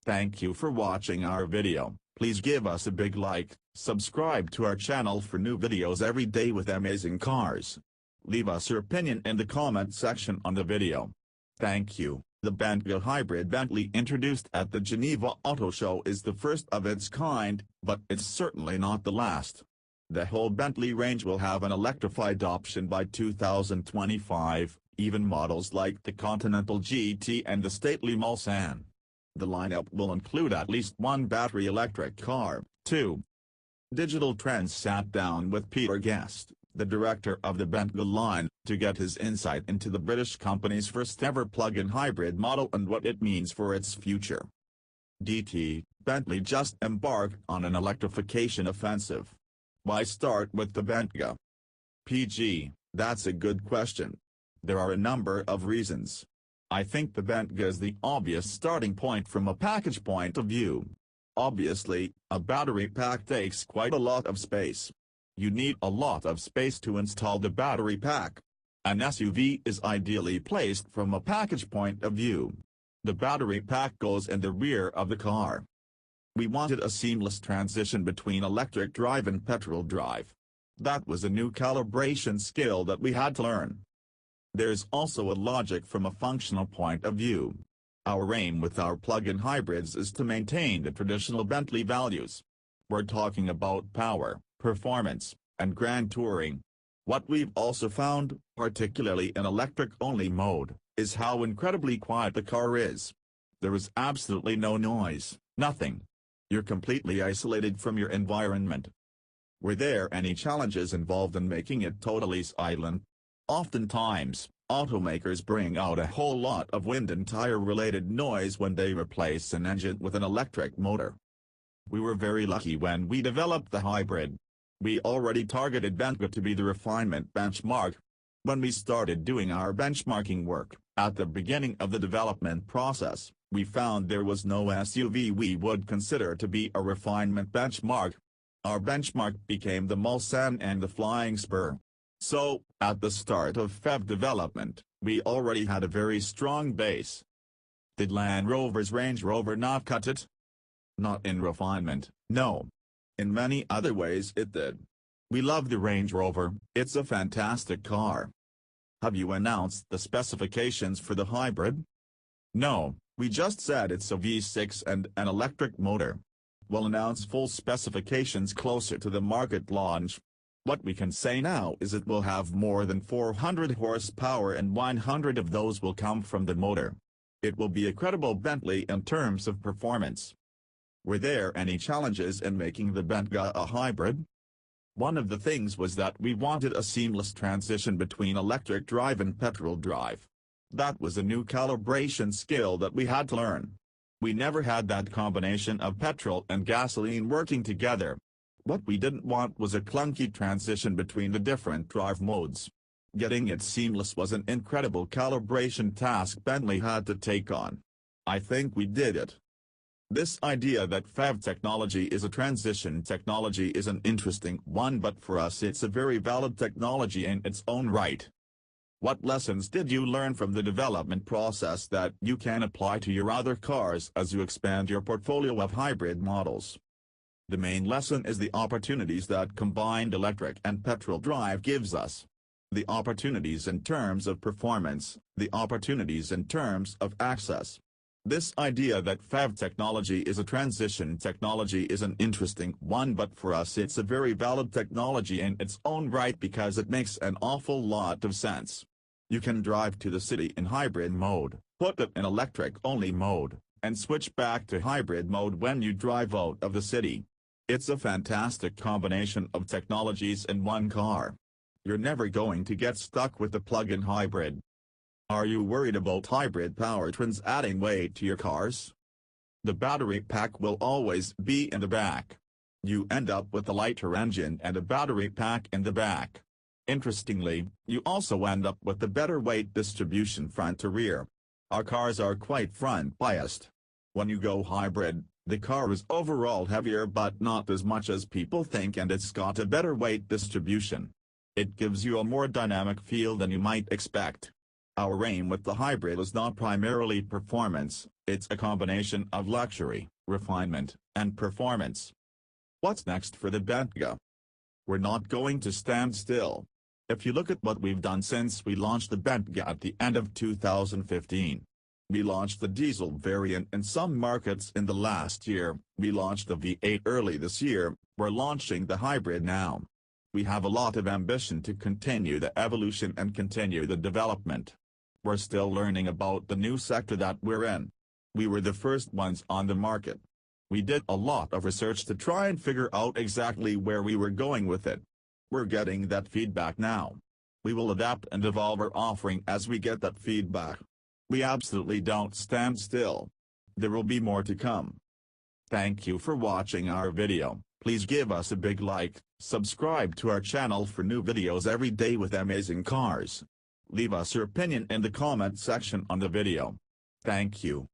Thank you for watching our video. Please give us a big like, subscribe to our channel for new videos every day with amazing cars. Leave us your opinion in the comment section on the video. Thank you. The Bentayga Hybrid Bentley introduced at the Geneva Auto Show is the first of its kind, but it's certainly not the last. The whole Bentley range will have an electrified option by 2025, even models like the Continental GT and the stately Mulsanne. The lineup will include at least one battery electric car, too. Digital Trends sat down with Peter Guest, the director of the Bentayga line, to get his insight into the British company's first-ever plug-in hybrid model and what it means for its future. DT, Bentley just embarked on an electrification offensive. Why start with the Bentayga? PG, that's a good question. There are a number of reasons. I think the Bentayga is the obvious starting point from a package point of view. Obviously, a battery pack takes quite a lot of space. You need a lot of space to install the battery pack. An SUV is ideally placed from a package point of view. The battery pack goes in the rear of the car. We wanted a seamless transition between electric drive and petrol drive. That was a new calibration skill that we had to learn. There's also a logic from a functional point of view. Our aim with our plug-in hybrids is to maintain the traditional Bentley values. We're talking about power, performance, and grand touring. What we've also found, particularly in electric-only mode, is how incredibly quiet the car is. There is absolutely no noise, nothing. You're completely isolated from your environment. Were there any challenges involved in making it totally silent? Oftentimes, automakers bring out a whole lot of wind and tire-related noise when they replace an engine with an electric motor. We were very lucky when we developed the hybrid. We already targeted Bentayga to be the refinement benchmark. When we started doing our benchmarking work, at the beginning of the development process, we found there was no SUV we would consider to be a refinement benchmark. Our benchmark became the Mulsanne and the Flying Spur. So, at the start of PHEV development, we already had a very strong base. Did Land Rover's Range Rover not cut it? Not in refinement, no. In many other ways it did. We love the Range Rover, it's a fantastic car. Have you announced the specifications for the hybrid? No, we just said it's a V6 and an electric motor. We'll announce full specifications closer to the market launch. What we can say now is it will have more than 400 horsepower and 100 of those will come from the motor. It will be a credible Bentley in terms of performance. Were there any challenges in making the Bentayga a hybrid? One of the things was that we wanted a seamless transition between electric drive and petrol drive. That was a new calibration skill that we had to learn. We never had that combination of petrol and gasoline working together. What we didn't want was a clunky transition between the different drive modes. Getting it seamless was an incredible calibration task Bentley had to take on. I think we did it. This idea that PHEV technology is a transition technology is an interesting one, but for us it's a very valid technology in its own right. What lessons did you learn from the development process that you can apply to your other cars as you expand your portfolio of hybrid models? The main lesson is the opportunities that combined electric and petrol drive gives us. The opportunities in terms of performance, the opportunities in terms of access. This idea that PHEV technology is a transition technology is an interesting one, but for us it's a very valid technology in its own right because it makes an awful lot of sense. You can drive to the city in hybrid mode, put it in electric-only mode, and switch back to hybrid mode when you drive out of the city. It's a fantastic combination of technologies in one car. You're never going to get stuck with the plug-in hybrid. Are you worried about hybrid powertrains adding weight to your cars? The battery pack will always be in the back. You end up with a lighter engine and a battery pack in the back. Interestingly, you also end up with a better weight distribution front to rear. Our cars are quite front biased. When you go hybrid, the car is overall heavier but not as much as people think, and it's got a better weight distribution. It gives you a more dynamic feel than you might expect. Our aim with the hybrid is not primarily performance, it's a combination of luxury, refinement, and performance. What's next for the Bentayga? We're not going to stand still. If you look at what we've done since we launched the Bentayga at the end of 2015. We launched the diesel variant in some markets in the last year, we launched the V8 early this year, we're launching the hybrid now. We have a lot of ambition to continue the evolution and continue the development. We're still learning about the new sector that we're in. We were the first ones on the market. We did a lot of research to try and figure out exactly where we were going with it. We're getting that feedback now. We will adapt and evolve our offering as we get that feedback. We absolutely don't stand still. There will be more to come. Thank you for watching our video. Please give us a big like, subscribe to our channel for new videos every day with amazing cars. Leave us your opinion in the comment section on the video. Thank you.